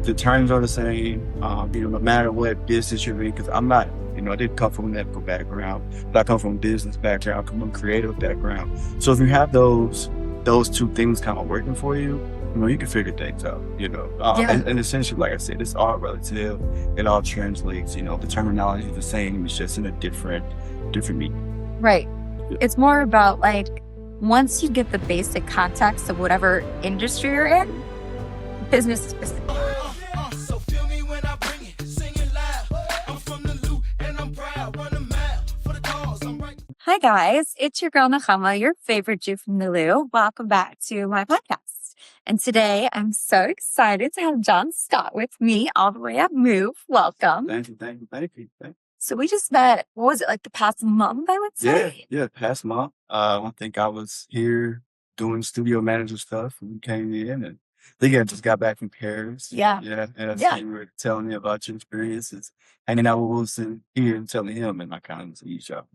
the terms are the same. No matter what business you're in, because I'm not, I didn't come from a medical background, but I come from a business background, I come from a creative background. So if you have those two things kind of working for you, you can figure things out, and essentially, like I said, it's all relative. It all translates, the terminology is the same. It's just in a different medium. Right. It's more about once you get the basic context of whatever industry you're in, business is business. Hi guys, it's your girl Nakama, your favorite Jew from the Lou. Welcome back to my podcast. And today I'm so excited to have John Scott with me all the way up Move. Welcome. Thank you. So we just met, what was it, the past month, I would say? Yeah, past month. I think I was here doing studio manager stuff and we came in, and I think I just got back from Paris. Yeah. And you were telling me about your experiences, hanging out with Wilson here and telling him, and I kind of each other.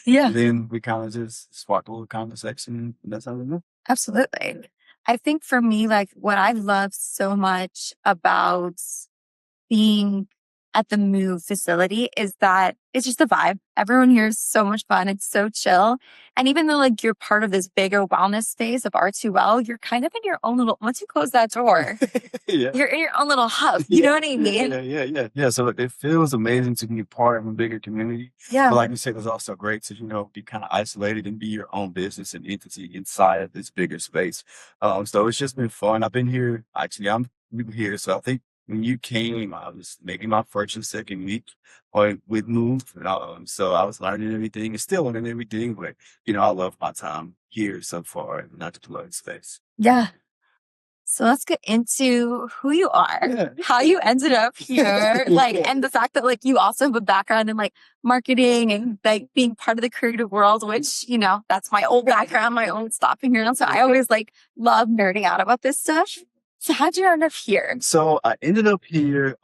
Yeah. And then we kind of just sparked a little conversation, and that's how we met. Absolutely. I think for me, what I love so much about being at the Move facility is that it's just a vibe. Everyone here is so much fun. It's so chill. And even though you're part of this bigger wellness space of R2L, you're kind of in your own little, once you close that door, you're in your own little hub. You know what I mean? Yeah. So it feels amazing to be a part of a bigger community. Yeah. But like you said, it's also great to, be kind of isolated and be your own business and entity inside of this bigger space. So it's just been fun. I've been here, actually, I'm new here. So I think when you came, I was maybe my first or second week with Move. So I was learning everything and still learning everything. But, I love my time here so far, not to plug space. Yeah. So let's get into who you are, how you ended up here, and the fact that you also have a background in marketing and being part of the creative world, which, that's my old background, my own stopping ground. So I always love nerding out about this stuff. So how'd you end up here? So I ended up here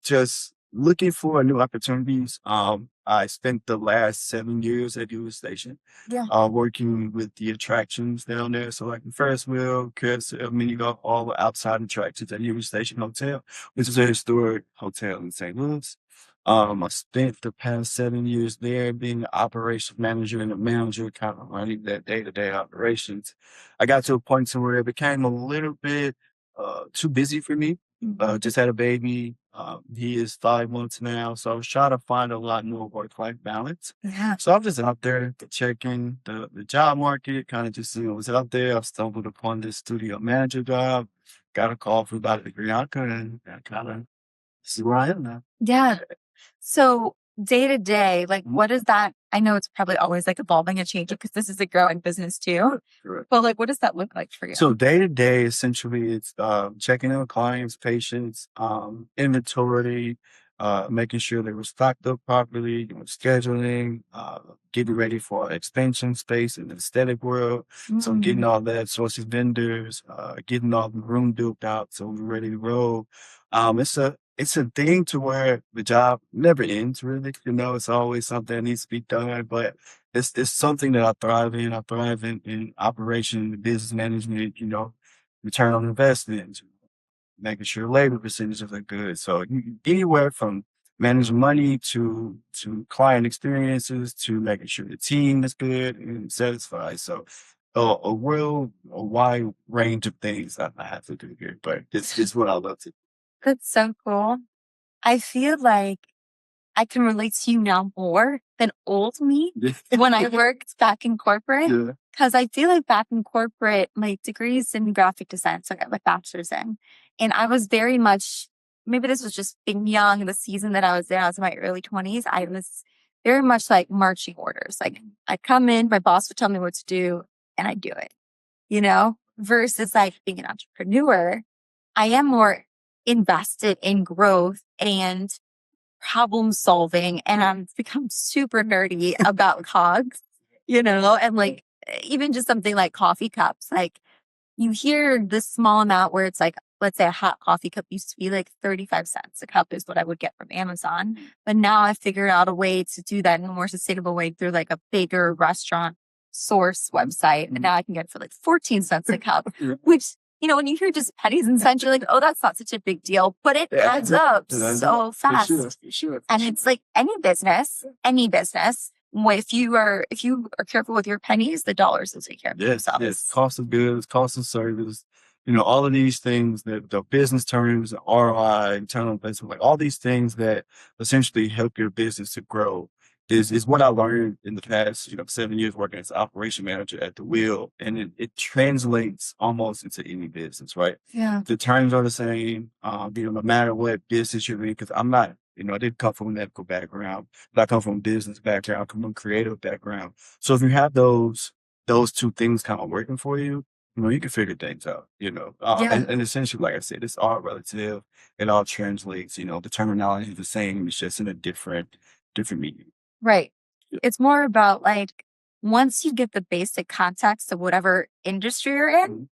just looking for new opportunities. I spent the last 7 years at U.S. Station, working with the attractions down there. So the Ferris wheel, carousel, mini golf, all the outside attractions at U.S. Station Hotel, which is a historic hotel in St. Louis. I spent the past 7 years there being an operations manager and a manager, kind of running that day-to-day operations. I got to a point to where it became a little bit too busy for me. Just had a baby. He is 5 months now. So I was trying to find a lot more work-life balance. Yeah. So I'm just out there checking the job market, kind of just seeing what's out there. I stumbled upon this studio manager job, got a call from about a degree, and I kind of see where I am now. Yeah. So day to day, what is that? I know it's probably always evolving and changing because this is a growing business too. Correct. But what does that look like for you? So day to day, essentially, it's checking on clients, patients, inventory, making sure they were stocked up properly, scheduling, getting ready for expansion space in the aesthetic world. So getting all that, sources, vendors, getting all the room built out so we're ready to roll. It's a thing to where the job never ends, really. It's always something that needs to be done, but it's something that I thrive in. I thrive in operation, business management, return on investment, making sure labor percentages are good. So anywhere from managing money to client experiences to making sure the team is good and satisfied. So a wide range of things that I have to do here, but it's what I love to do. That's so cool. I feel like I can relate to you now more than old me when I worked back in corporate. Because I feel like back in corporate, my degree's in graphic design, so I got my bachelor's in. And I was very much, maybe this was just being young, the season that I was in my early 20s, I was very much marching orders. I'd come in, my boss would tell me what to do, and I'd do it, versus being an entrepreneur. I am more invested in growth and problem solving, and I've become super nerdy about cogs, and even just something like coffee cups. You hear this small amount where it's let's say a hot coffee cup used to be 35 cents a cup is what I would get from Amazon. But now I've figured out a way to do that in a more sustainable way through a bigger restaurant source website. And now I can get it for 14 cents a cup, which when you hear just pennies and cents, you're like, oh, that's not such a big deal, but it adds up so fast. Sure. And it's like any business, if you are careful with your pennies, the dollars will take care of themselves. Yes. Cost of goods, cost of service, all of these things that the business terms, ROI, internal investment, like all these things that essentially help your business to grow is what I learned in the past, 7 years working as an operation manager at the wheel. And it translates almost into any business, right? Yeah. The terms are the same, no matter what business you're in, because I'm not, I didn't come from a medical background, but I come from a business background, I come from a creative background. So if you have those two things kind of working for you, you can figure things out, and essentially, like I said, it's all relative. It all translates, the terminology is the same. It's just in a different meaning. Right. Yeah. It's more about like, once you get the basic context of whatever industry you're in,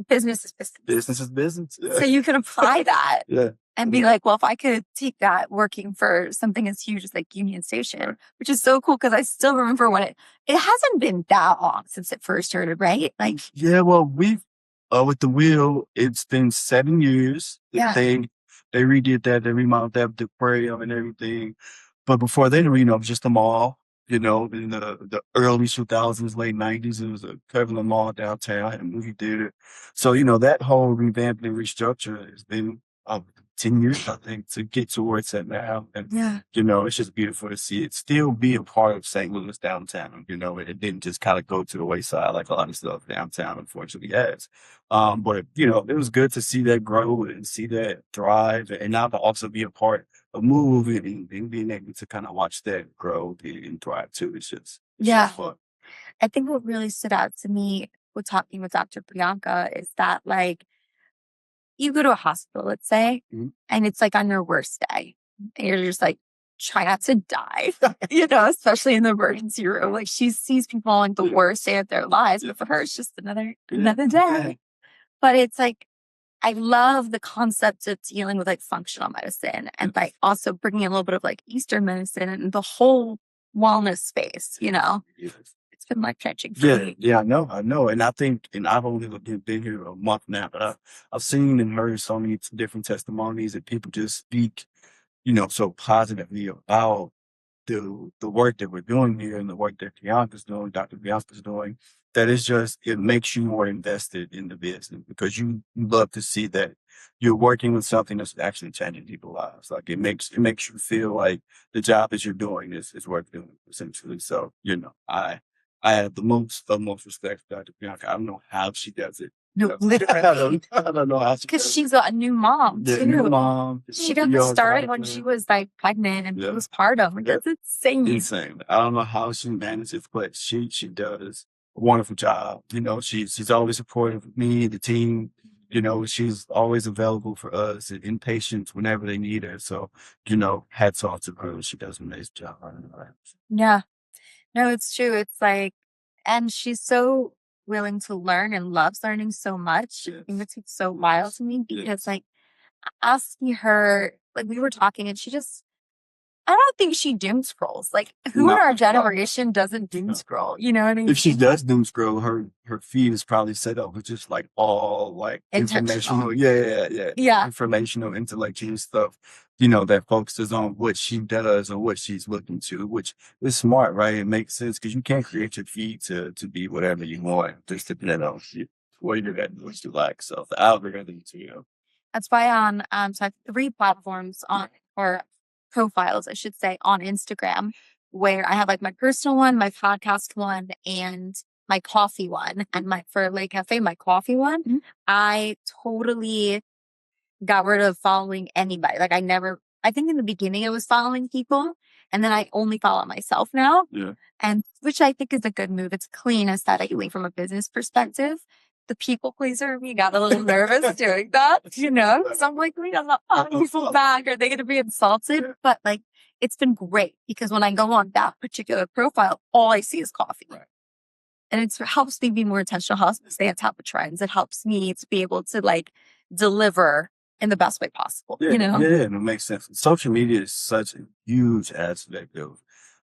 business is business. Business is business. Yeah. So you can apply that Yeah. and be like, well, if I could take that working for something as huge as like Union Station, which is so cool because I still remember when it hasn't been that long since it first started, right? Like, yeah, well, we've with the wheel, it's been 7 years. Yeah. They redid that, they remodeled that, the aquarium and everything. But before then, it was just a mall. In the early 2000s, late 90s, it was a Cleveland mall downtown, had a movie theater. So, that whole revamp and restructure has been 10 years, I think, to get to where it's at now. And, yeah. it's just beautiful to see it still be a part of St. Louis downtown. It didn't just kind of go to the wayside like a lot of stuff downtown, unfortunately, has. But, it was good to see that grow and see that thrive, and now to also be a part of move and being able to kind of watch that grow and thrive too. It's just fun. I think what really stood out to me with talking with Dr. Priyanka is that, like, you go to a hospital, let's say, and it's like on your worst day, and you're just like, try not to die, especially in the emergency room. Like, she sees people on like the worst day of their lives, but for her, it's just another day. But it's like, I love the concept of dealing with like functional medicine and like also bringing a little bit of like Eastern medicine and the whole wellness space, It's been life changing for me. Yeah, I know. And I think, and I've only been here a month now, but I've seen and heard so many different testimonies that people just speak, so positively about the work that we're doing here and the work that Bianca's doing, Dr. Bianca's doing, that it makes you more invested in the business because you love to see that you're working with something that's actually changing people's lives. Like it makes you feel like the job that you're doing is worth doing, essentially. So, I have the most respect for Dr. Bianca. I don't know how she does it. No, literally. I don't know how she Because does it. she's a new mom, too. New mom. She got started when she was like pregnant and postpartum. Like, that's insane. Insane. I don't know how she manages, but she does a wonderful job. She's always supportive of me, the team. She's always available for us and inpatient whenever they need her. So, hats off to her. She does an amazing job. Yeah. No, it's true. It's like, and she's so willing to learn and loves learning so much. I think it's so wild to me because like asking her, like we were talking and I don't think she doom scrolls. Like who in our generation doesn't doom scroll? You know what I mean? If she does doom scroll, her feed is probably set up with just like all like informational. Yeah. Informational, intellectual stuff, that focuses on what she does or what she's looking to, which is smart, right? It makes sense because you can't create your feed to be whatever you want, just depending on what you got, what you like. So the algorithm, That's why on so I have 3 platforms or profiles, I should say, on Instagram, where I have like my personal one, my podcast one, and my coffee one. And for Lake Cafe, my coffee one, I totally got rid of following anybody. Like I think in the beginning I was following people, and then I only follow myself now. Yeah. And which I think is a good move. It's clean aesthetically from a business perspective. The people pleaser in me got a little nervous doing that, So I'm like, I'm not people back. Are they going to be insulted? But like, it's been great because when I go on that particular profile, all I see is coffee. Right. And it helps me be more intentional, helps me stay on top of trends. It helps me to be able to like deliver in the best way possible, Yeah, it makes sense. Social media is such a huge aspect of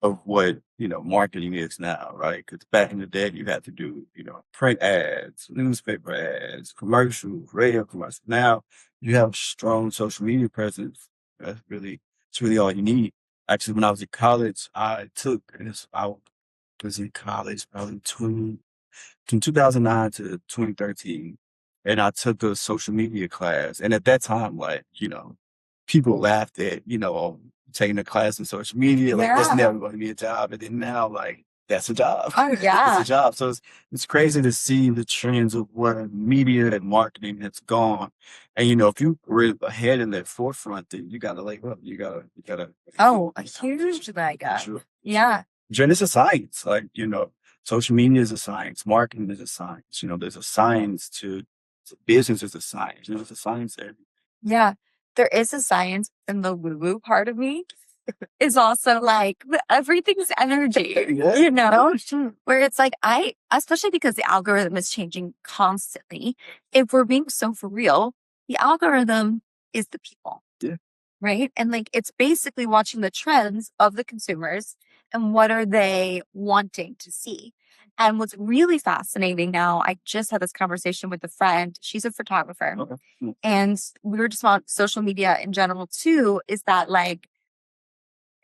of what, marketing is now, right? Because back in the day, you had to do, print ads, newspaper ads, commercials, radio commercials. Now you have strong social media presence. It's really all you need. Actually, when I was in college, I was in college probably from 2009 to 2013, and I took a social media class. And at that time, like, people laughed at, taking a class in social media, like that's never going to be a job. And then now, like, that's a job. Oh It's yeah. a job. So it's crazy to see the trends of where media and marketing has gone. And if you were ahead in that forefront, then you gotta like, well, you gotta. Oh, a huge leg up. Sure. Yeah. And it's a science. Like, social media is a science, marketing is a science. There's a science to business is a science. There's a science there. Yeah. There is a science, and the woo-woo part of me is also like everything's energy, where it's like especially because the algorithm is changing constantly. If we're being so for real, the algorithm is the people. Yeah. Right. And like, it's basically watching the trends of the consumers and what are they wanting to see. And what's really fascinating now, I just had this conversation with a friend. She's a photographer. Okay. Mm. And we were just on social media in general too, is that like,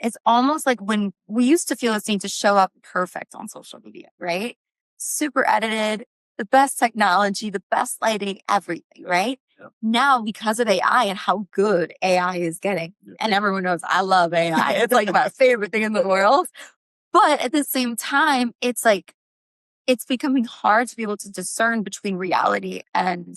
it's almost like when we used to feel this need to show up perfect on social media, right? Super edited, the best technology, the best lighting, everything, right? Yeah. Now, because of AI and how good AI is getting, Yeah. and everyone knows I love AI. It's like my favorite thing in the world. But at the same time, it's like, it's becoming hard to be able to discern between reality and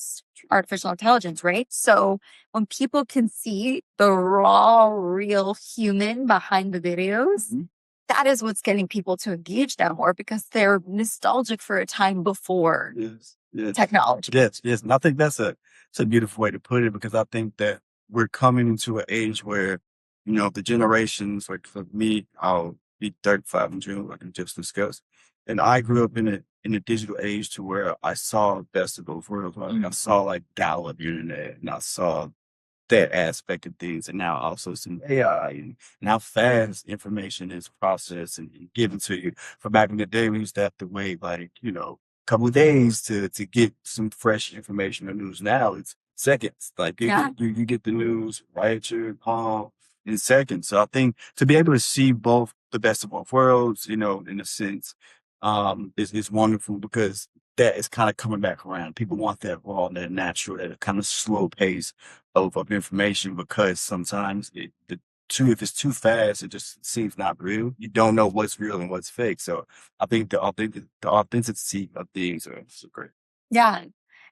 artificial intelligence, right? So when people can see the raw, real human behind the videos, Mhm. that is what's getting people to engage now more because they're nostalgic for a time before Yes. Yes. technology. Yes. Yes. And I think it's a beautiful way to put it because I think that we're coming into an age where, the generations, like for me, I'll be 35 in June, like I just discussed. And I grew up in a digital age to where I saw the best of both worlds. Like I saw like dial-up internet and I saw that aspect of things. And now also some AI and how fast information is processed and given to you. For back in the day, we used to have to wait like, a couple of days to get some fresh information or news. Now it's seconds. Like Yeah. you get the news right at your palm in seconds. So I think to be able to see both the best of both worlds, in a sense, is wonderful because that is kind of coming back around. People want that raw, that natural, that kind of slow pace of information because sometimes if it's too fast, it just seems not real. You don't know what's real and what's fake. So I think the authenticity of things are so great. Yeah.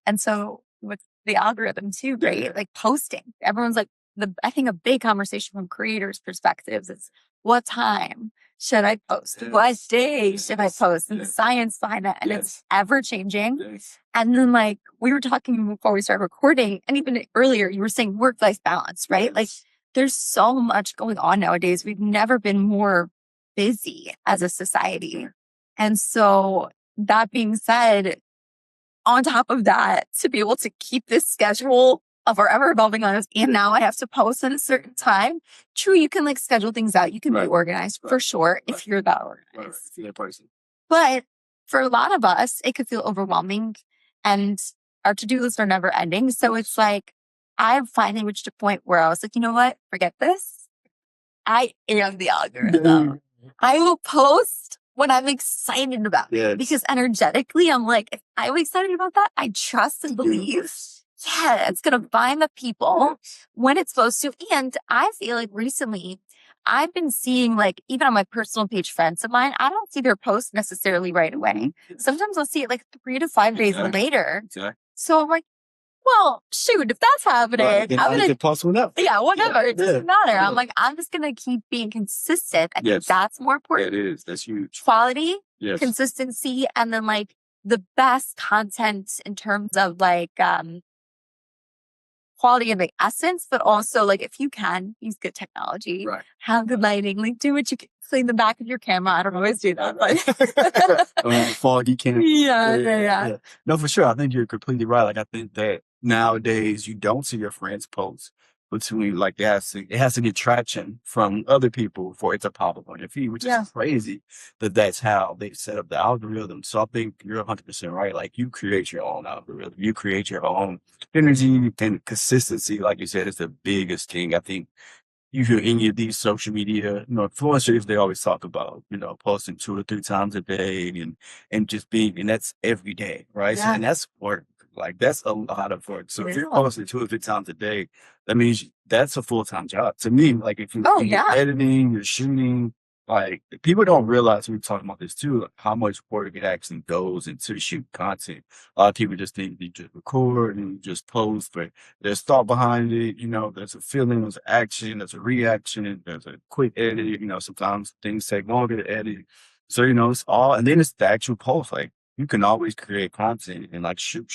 And so with the algorithm too, right? Like posting, everyone's like, I think a big conversation from creators' perspectives is what time should I post? What day should I post? And the science behind that. And it's ever changing. Yes. And then like we were talking before we started recording, and even earlier, you were saying work-life balance, right? Like there's so much going on nowadays. We've never been more busy as a society. And so that being said, on top of that, to be able to keep this schedule of our ever evolving lives, and now I have to post at a certain time. True, you can like schedule things out. You can be organized for sure if you're that organized. But for a lot of us, it could feel overwhelming and our to-do lists are never ending. So it's like, I finally reached a point where I was like, you know what? Forget this. I am the algorithm. I will post when I'm excited about it because energetically, I'm like, if I'm excited about that, I trust and believe, it's going to find the people when it's supposed to. And I feel like recently, I've been seeing like, even on my personal page, friends of mine, I don't see their posts necessarily right away. Sometimes I'll see it like 3 to 5 days later. So I'm like, well, shoot, if that's happening, I'm going to post whatever. Yeah, whatever. It doesn't matter. I'm like, I'm just going to keep being consistent. I think that's more important. It is. That's huge. Quality, consistency, and then like the best content in terms of like quality and like essence, but also like if you can use good technology, have good lighting, like do what you can, clean the back of your camera. I don't always do that, but foggy camera. Yeah. No, for sure. I think you're completely right. Like I think that nowadays you don't see your friends post between like it has to get traction from other people for it to pop up on your feed, which is crazy that that's how they set up the algorithm. So I think you're 100% right. Like you create your own algorithm, you create your own energy and consistency. Like you said, is the biggest thing. I think you hear any of these social media, influencers, they always talk about, posting 2 to 3 times a day and just being, and that's every day, right? So, and that's work. Like that's a lot of work. So if you're posting 2 or 3 times a day, that means that's a full-time job. To me, like if you're editing, you're shooting, like people don't realize we're talking about this too, like how much work it actually goes into shoot content. A lot of people just think you just record and you just post, but there's thought behind it, there's a feeling, there's action, there's a reaction, there's a quick edit, sometimes things take longer to edit. So, it's all, and then it's the actual post. Like you can always create content and like shoot,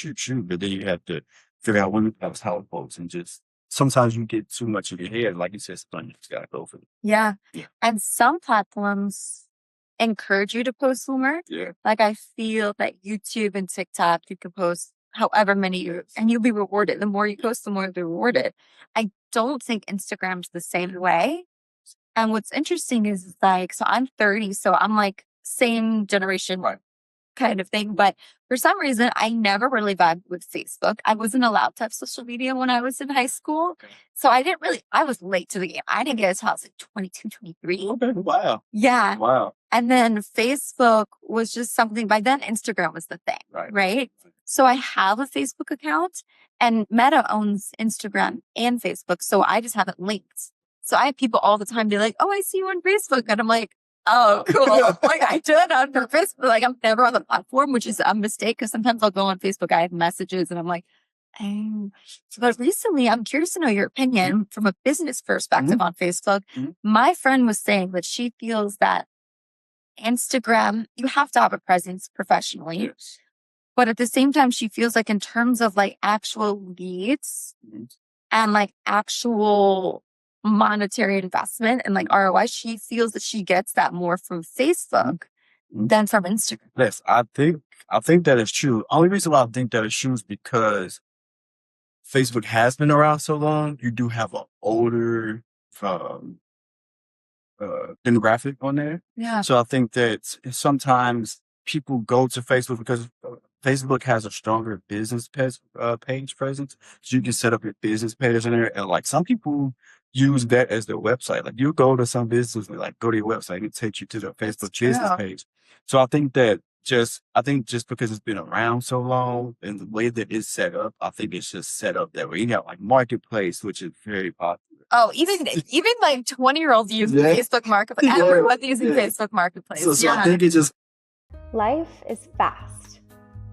but then you have to figure out when that's how it posts and just sometimes you get too much in your head. Like you said, sometimes you just gotta go for it. Yeah. And some platforms encourage you to post more. Yeah. Like I feel that YouTube and TikTok, you can post however many and you'll be rewarded. The more you post, the more you'll be rewarded. I don't think Instagram's the same way. And what's interesting is like, so I'm 30, so I'm like same generation kind of thing. But for some reason, I never really vibed with Facebook. I wasn't allowed to have social media when I was in high school. So I was late to the game. I didn't get it until I was like 22, 23. Okay. Wow. Yeah. Wow. And then Facebook was just something, by then Instagram was the thing, right? So I have a Facebook account and Meta owns Instagram and Facebook. So I just have it linked. So I have people all the time be like, oh, I see you on Facebook. And I'm like, oh, cool. Like I do it on purpose, but like I'm never on the platform, which is a mistake because sometimes I'll go on Facebook, I have messages and I'm like, but recently I'm curious to know your opinion from a business perspective on Facebook. My friend was saying that she feels that Instagram, you have to have a presence professionally. But at the same time, she feels like in terms of like actual leads and like actual monetary investment and like ROI, she feels that she gets that more from Facebook than from Instagram. Yes, I think that is true. Only reason why I think that is true is because Facebook has been around so long. You do have an older demographic on there. Yeah. So I think that sometimes people go to Facebook because Facebook has a stronger business page presence. So you can set up your business page in there. And like some people use that as their website. Like you go to some business and like go to your website and it takes you to the Facebook business page. So I think just because it's been around so long and the way that it's set up, I think it's just set up that way. You got like Marketplace, which is very popular. Oh, even like 20-year-olds use Facebook Marketplace. Everyone's using Facebook Marketplace. So I think it just... Life is fast,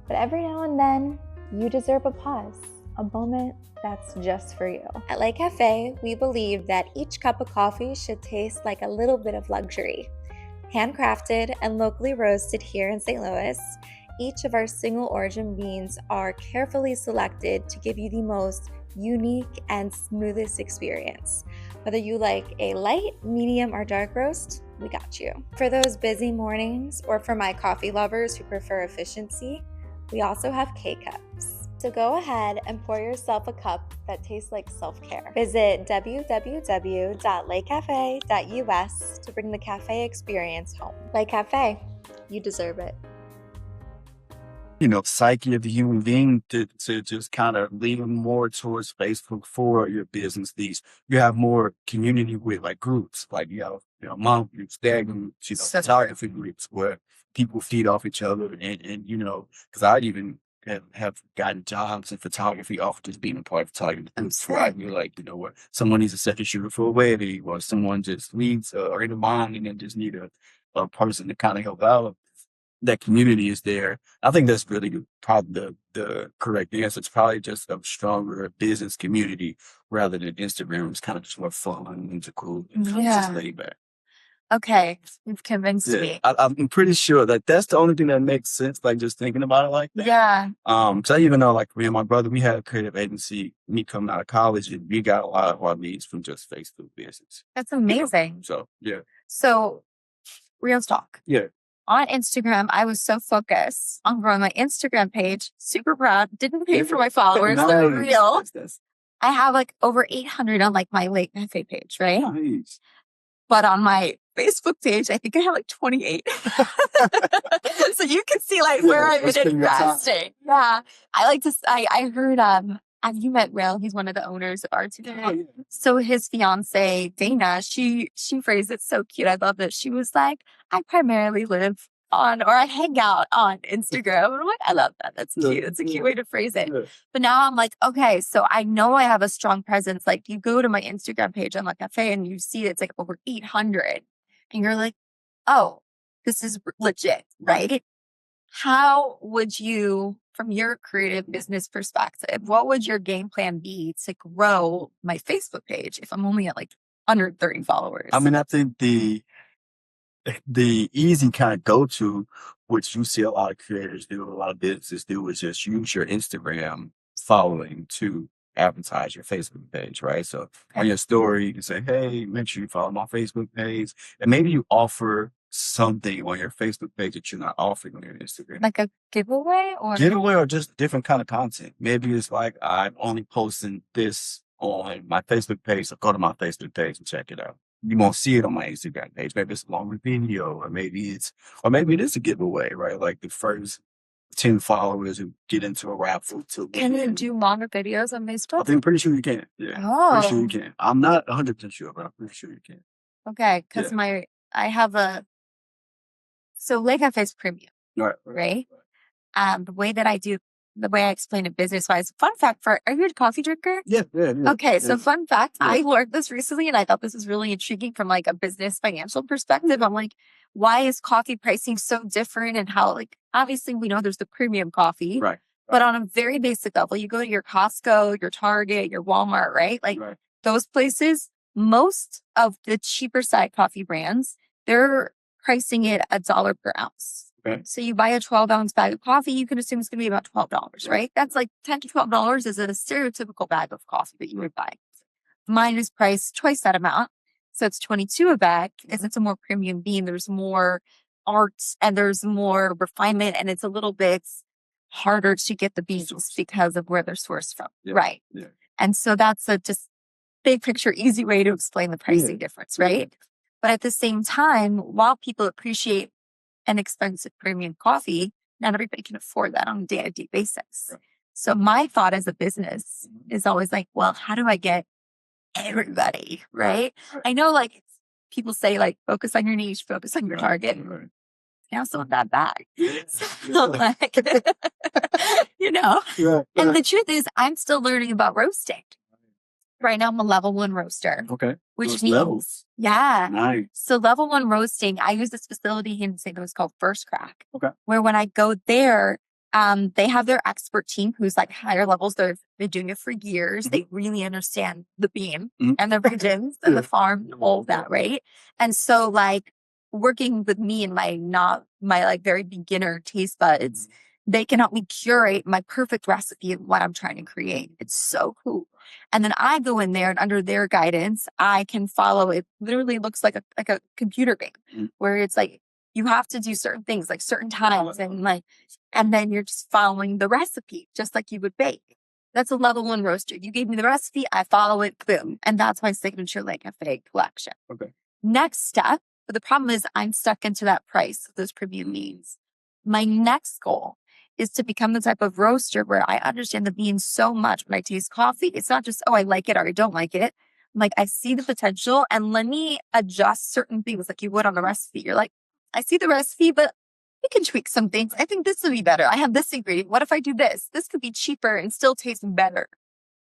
but every now and then you deserve a pause, a moment that's just for you. At Le Café, we believe that each cup of coffee should taste like a little bit of luxury. Handcrafted and locally roasted here in St. Louis, each of our single origin beans are carefully selected to give you the most unique and smoothest experience. Whether you like a light, medium, or dark roast, we got you. For those busy mornings or for my coffee lovers who prefer efficiency, we also have K-Cups. So go ahead and pour yourself a cup that tastes like self-care. Visit www.lecafe.us to bring the cafe experience home. Le Café, you deserve it. Psyche of the human being to just kind of lean more towards Facebook for your business needs. You have more community with like groups, like mom groups, dad groups, photography groups where people feed off each other and because I even have gotten jobs in photography off just being a part of photography. Right? You're like, where someone needs a second shooter for a wedding or someone just needs or in a bond and then just need a person to kind of help out. That community is there. I think that's really probably the correct answer. It's probably just a stronger business community rather than Instagram. It's kind of just more fun and cool and just laid back. Okay, you've convinced me. I'm pretty sure that that's the only thing that makes sense, like just thinking about it like that. Yeah. Because I even know, like me and my brother, we had a creative agency, me coming out of college, and we got a lot of our leads from just Facebook business. That's amazing. So, yeah. So, real talk. Yeah. On Instagram, I was so focused on growing my Instagram page. Super proud. Didn't pay for my followers. They're real. I have like over 800 on like my Lake Cafe page, right? Nice. But on my Facebook page, I think I have like 28. So you can see like where I've been investing. Yeah. I like to, I heard, have you met Rail? He's one of the owners of R2. Oh, yeah. So his fiance, Dana, she phrased it so cute. I love it. She was like, I primarily live on, or I hang out on Instagram. And I'm like, I love that. That's cute. That's a cute way to phrase it. Yeah. But now I'm like, okay, so I know I have a strong presence. Like you go to my Instagram page on like Café and you see it's like over 800 and you're like, oh, this is legit, right? How would you, from your creative business perspective, what would your game plan be to grow my Facebook page if I'm only at like 130 followers? I mean, I think the easy kind of go-to, which you see a lot of creators do, a lot of businesses do, is just use your Instagram following to advertise your Facebook page, right? So on your story, you can say, hey, make sure you follow my Facebook page. And maybe you offer something on your Facebook page that you're not offering on your Instagram. Like a giveaway or Just different kind of content. Maybe it's like, I'm only posting this on my Facebook page, so go to my Facebook page and check it out. You won't see it on my Instagram page. Maybe it's a longer video, or maybe it is a giveaway, right? Like the first 10 followers who get into a raffle to can you do longer videos on Facebook? I'm pretty sure you can. Yeah. Pretty sure you can. I'm not 100% sure, but I'm pretty sure you can. Okay, because I have so Lake Cafe is premium, right? The way I explain it business wise. Fun fact are you a coffee drinker? Yeah. Okay, so fun fact, I learned this recently and I thought this was really intriguing from like a business financial perspective. I'm like, why is coffee pricing so different and how like, obviously we know there's the premium coffee, Right. But on a very basic level, you go to your Costco, your Target, your Walmart, right? Like those places, most of the cheaper side coffee brands, they're pricing it $1 per ounce. Okay. So you buy a 12-ounce bag of coffee, you can assume it's going to be about $12, right? That's like $10 to $12 is a stereotypical bag of coffee that you would buy. Mine is priced twice that amount. So it's $22 a bag because it's a more premium bean. There's more art and there's more refinement and it's a little bit harder to get the beans because of where they're sourced from. Yeah. Right. Yeah. And so that's a just big picture, easy way to explain the pricing difference, right? But at the same time, while people appreciate an expensive premium coffee, not everybody can afford that on a day-to-day basis. Right. So my thought as a business is always like, well, how do I get everybody, right? I know like people say like, focus on your niche, focus on your target. Right. Now someone that bag. So like, you know, and the truth is I'm still learning about roasting. Right now I'm a level 1 roaster. Okay. Which Those means, levels. yeah. Nice. So level 1 roasting, I use this facility in St. Louis called First Crack. Okay. Where when I go there, they have their expert team who's like higher levels. They've been doing it for years. They really understand the bean and the regions and the farm, all that, right? And so like working with me and my like very beginner taste buds, they can help me curate my perfect recipe of what I'm trying to create. It's so cool. And then I go in there and under their guidance, I can follow. It literally looks like a computer game where it's like, you have to do certain things like certain times and then you're just following the recipe, just like you would bake. That's a level 1 roaster. You gave me the recipe, I follow it, boom. And that's my signature Lake Cafe collection. Okay. Next step, but the problem is I'm stuck into that price of those premium beans. My next goal is to become the type of roaster where I understand the beans so much when I taste coffee. It's not just, oh, I like it or I don't like it. I'm like, I see the potential and let me adjust certain things like you would on a recipe. You're like, I see the recipe, but we can tweak some things. I think this would be better. I have this ingredient. What if I do this? This could be cheaper and still taste better.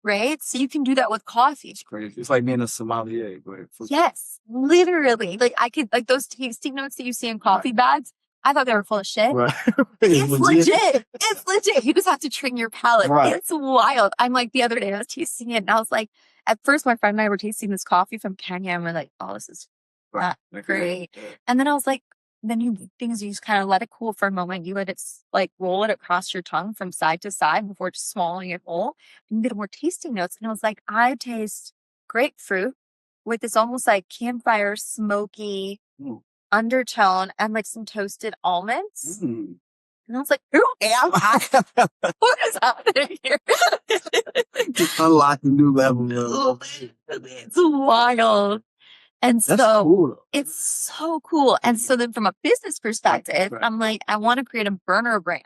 Right? So you can do that with coffee. It's crazy. It's like being a sommelier. Yes, literally. Like I could, like those tasting notes that you see in coffee bags, I thought they were full of shit. Right. It's legit. It's legit. You just have to train your palate. Right. It's wild. I'm like, the other day I was tasting it and I was like, at first my friend and I were tasting this coffee from Kenya and we're like, oh, this is not great. And then I was like, then you just kind of let it cool for a moment. You let it like roll it across your tongue from side to side before just swallowing it whole. And you get more tasting notes. And I was like, I taste grapefruit with this almost like campfire smoky undertone and like some toasted almonds. And I was like, who am I? What is happening here? Just unlock a new level. It's wild. And That's so cool. it's so cool. And so then from a business perspective, Right. I'm like, I want to create a burner brand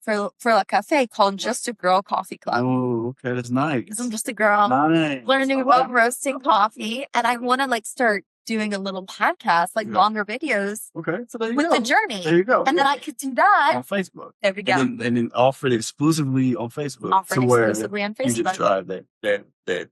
for a cafe called Just a Girl Coffee Club. Oh, okay, that's nice. Because I'm just a girl Nice. learning about roasting coffee. And I want to like start doing a little podcast, like longer videos Okay, so there you with go. the journey. There you go. And then I could do that on Facebook. There we go. And then offer it exclusively on Facebook. Offer to it where exclusively on You just Facebook. drive that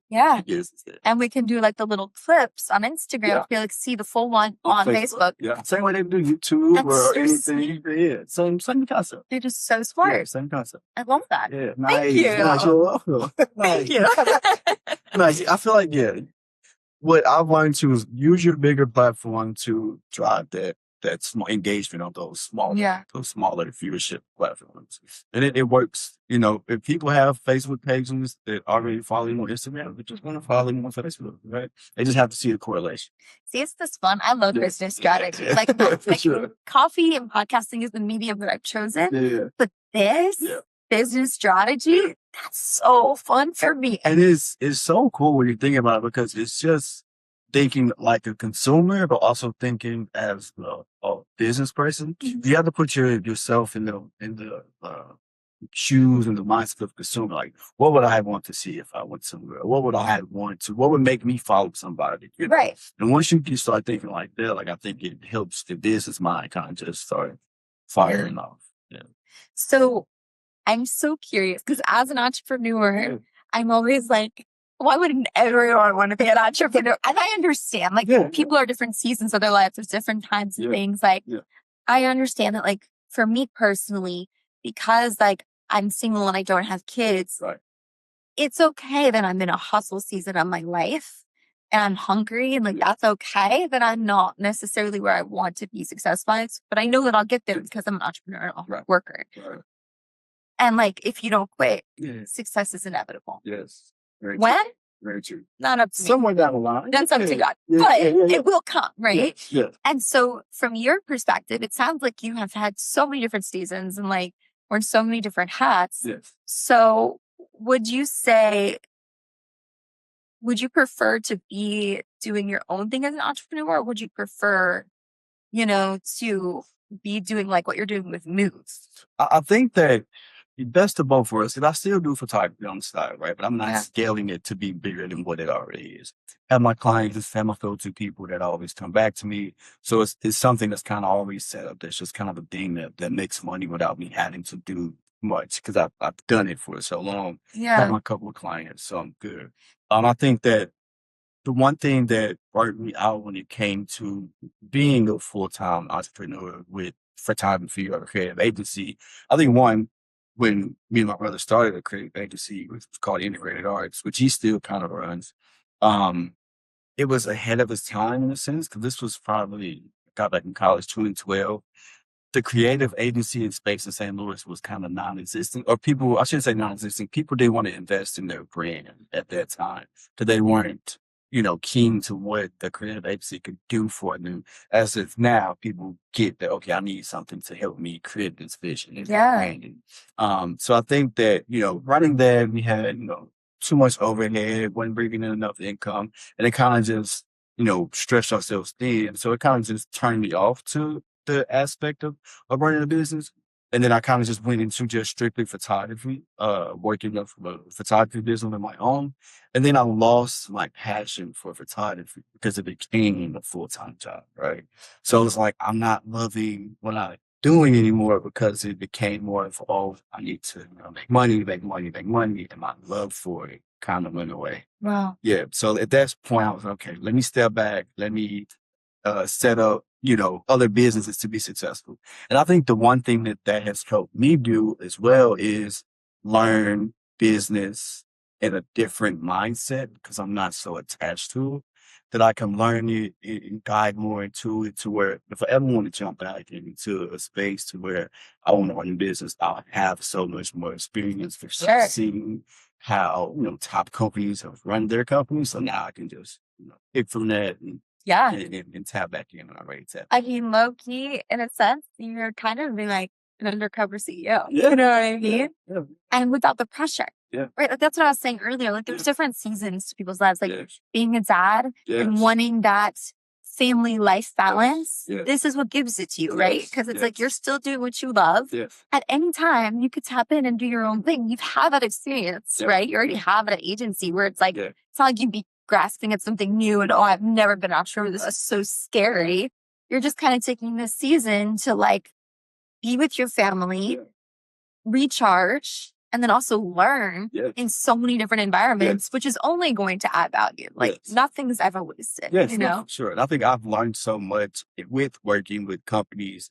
Yeah. business there. And we can do like the little clips on Instagram. Yeah. Be like, see the full one on Facebook. Yeah, same way they do YouTube That's or so anything. Yeah, same concept. They're just so Yeah, smart. same concept. I love that. Yeah, nice. you. Nice. You're welcome. Thank Nice. you. Nice. I feel like what I've learned to is use your bigger platform to drive that small engagement on those smaller viewership platforms. And it works. You know, if people have Facebook pages that already follow you on Instagram, they're just gonna follow you on Facebook, right? They just have to see the correlation. See, it's this fun. I love business strategy. Yeah. Like, For sure. coffee and podcasting is the medium that I've chosen. Yeah. But this business strategy, that's so fun for me. And it's so cool when you think about it because it's just thinking like a consumer, but also thinking as a business person. You have to put yourself in the shoes and the mindset of the consumer. Like, what would I want to see if I went somewhere? What would I want to? What would make me follow somebody? You know? Right. And once you start thinking like that, like I think it helps the business mind kind of just start firing off. Yeah. So I'm so curious because as an entrepreneur, I'm always like, why wouldn't everyone want to be an entrepreneur? And I understand, like, people are different seasons of their lives. There's different times of things. Like, I understand that, like, for me personally, because, like, I'm single and I don't have kids, it's okay that I'm in a hustle season of my life and I'm hungry and, like, that's okay that I'm not necessarily where I want to be successful. But I know that I'll get there because I'm an entrepreneurial worker. Right. And, like, if you don't quit, success is inevitable. Yes. Very When? True. Very true. Not up to me. Somewhere down the line. That's up to God. But it will come, right? Yeah. And so from your perspective, it sounds like you have had so many different seasons and like worn so many different hats. Yes. So would you prefer to be doing your own thing as an entrepreneur, or would you prefer, to be doing like what you're doing with Moves? I think that the best of both worlds, and I still do photography on the side, right? But I'm not scaling it to be bigger than what it already is. I have my clients, have my go-to people that always come back to me. So it's something that's kind of always set up. That's just kind of a thing that makes money without me having to do much because I've done it for so long. Yeah. I have my couple of clients, so I'm good. I think that the one thing that burnt me out when it came to being a full-time entrepreneur with photography or a creative agency, I think one, when me and my brother started a creative agency, it was called Integrated Arts, which he still kind of runs. It was ahead of its time in a sense, because this was probably, got back in college 2012. The creative agency space in St. Louis was kind of non-existent, or I shouldn't say non-existent, people didn't want to invest in their brand at that time, because they weren't, keen to what the creative agency could do for them. As if now people get that, okay, I need something to help me create this vision and branding. So I think that, running that, we had, too much overhead, wasn't bringing in enough income, and it kind of just, stretched ourselves thin. So it kind of just turned me off to the aspect of running a business. And then I kind of just went into just strictly photography, working up from a photography business on my own. And then I lost my passion for photography because it became a full-time job, right? So it's like, I'm not loving what I'm doing anymore because it became more of, I need to make money. And my love for it kind of went away. Wow. Yeah. So at that point, I was okay, let me step back. Let me set up, other businesses to be successful. And I think the one thing that has helped me do as well is learn business in a different mindset because I'm not so attached to it, that I can learn it and guide more into it to where if I ever want to jump back into a space to where I want to run a business, I'll have so much more experience for seeing how, top companies have run their companies. So now I can just, pick from that and tap back in when I'm ready to tap. I mean, low key, in a sense, you're kind of being like, an undercover CEO. You know what I mean? Yeah. And without the pressure. Yeah. Right. Like that's what I was saying earlier. Like there's different seasons to people's lives. Like Yes. being a dad and Yes. wanting that family life balance. Yes. This is what gives it to you, Yes. right? Because it's like you're still doing what you love. Yes. At any time, you could tap in and do your own thing. You've had that experience, right? You already have that agency where it's like, it's not like you'd be grasping at something new and, oh, I've never been offshore. This is so scary. You're just kind of taking this season to like be with your family, recharge, and then also learn in so many different environments, which is only going to add value. Like nothing's ever wasted, you know? Sure. And I think I've learned so much with working with companies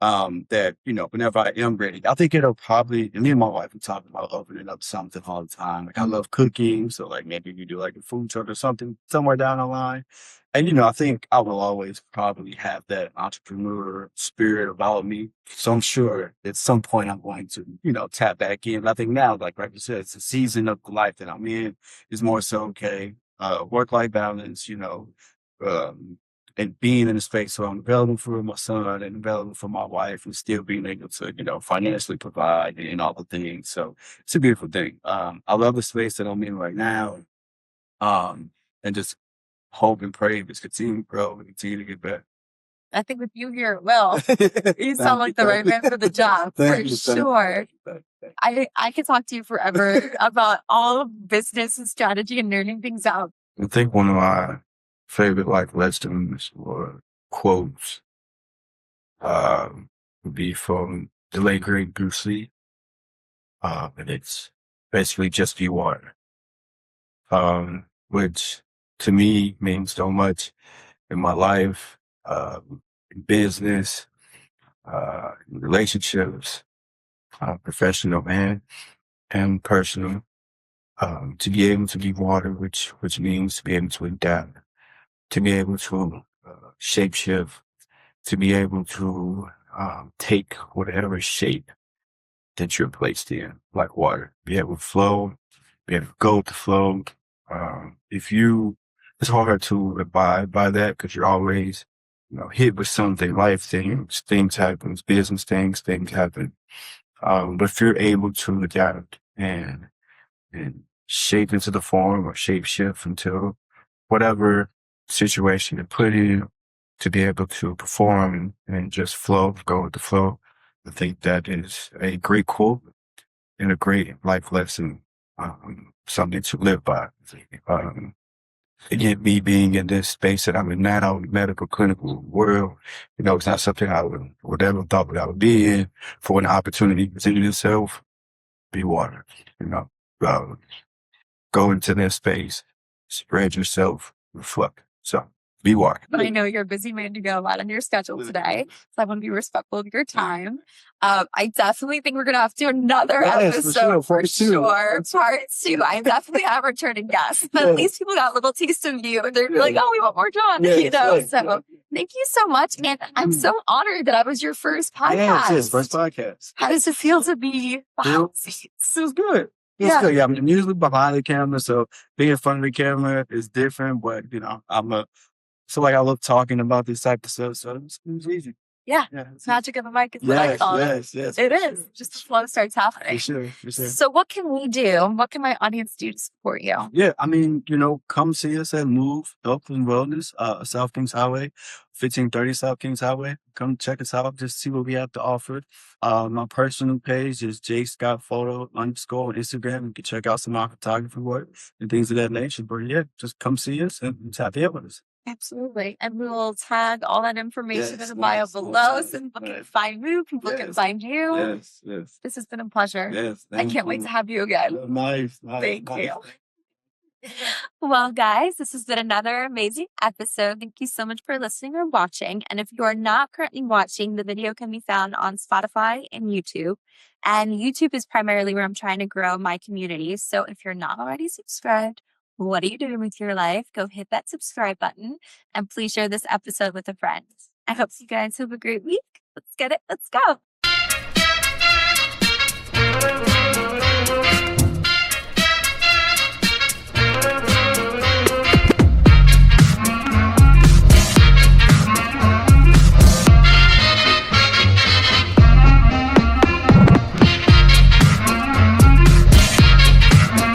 that, you know, whenever I am ready, I think it'll probably, and me and my wife, we talk about opening up something all the time. Like I love cooking. So like maybe you do like a food truck or something somewhere down the line. And, you know, I think I will always probably have that entrepreneur spirit about me. So I'm sure at some point I'm going to, you know, tap back in. But I think now, like you said, it's a season of the life that I'm in is more so, okay, work-life balance, you know, and being in a space where I'm available for my son and available for my wife and still being able to, you know, financially provide and all the things. So it's a beautiful thing. I love the space that I'm in right now. And just hope and pray it's continue to grow and continue to get better. I think with you here, well, you sound like the right man for the job, for sure. I could talk to you forever about all of business and strategy and learning things out. I think one of my favorite like lessons or quotes would be from the late great Bruce Lee. And it's basically just be water. Which to me means so much in my life, in business, in relationships, professional and personal. To be able to be water, which means to be able to adapt, to be able to shapeshift, to be able to take whatever shape that you're placed in, like water, be able to flow, be able to go with the flow. It's hard to abide by that because you're always, you know, hit with something, life things happen, business things happen. But if you're able to adapt and shape into the form or shape shift into whatever situation you're put in to be able to perform and just flow, go with the flow. I think that is a great quote and a great life lesson, something to live by. Again, me being in this space that I'm in now, medical clinical world, you know, it's not something I would ever thought that I would be in. For an opportunity to presented itself, be water, you know, go into that space, spread yourself, reflect. So be water. I know you're a busy man to go a lot on your schedule today, so I want to be respectful of your time. I definitely think we're going to have to do another episode for sure. Part 2. I definitely have returning guests, but at least people got a little taste of you and they're like, oh, we want more John, you know? So thank you so much. And I'm so honored that I was your first podcast. Yes, first podcast. How does it feel to be behind the scenes? It was good. It's good. Yeah, I'm usually behind the camera, so being in front of the camera is different, but, you know, so like I love talking about this type of stuff, so it was easy. Yeah. It's magic of the mic is what I call it. Yes. It is. Just the flow starts happening. For sure. So what can we do? What can my audience do to support you? Yeah, I mean, you know, come see us at Move Health and Wellness, South Kings Highway, 1530 South Kings Highway. Come check us out, just see what we have to offer. My personal page is jscottphoto_ on Instagram. You can check out some of my photography work and things of that nature. But yeah, just come see us and tap in with us. Absolutely. And we will tag all that information in the bio below so people can find you, people can find you. Yes. This has been a pleasure. Yes. I can't wait to have you again. Nice. Thank you. Well, guys, this has been another amazing episode. Thank you so much for listening or watching. And if you are not currently watching, the video can be found on Spotify and YouTube. And YouTube is primarily where I'm trying to grow my community. So if you're not already subscribed, what are you doing with your life? Go hit that subscribe button and please share this episode with a friend. I hope you guys have a great week. Let's get it. Let's go.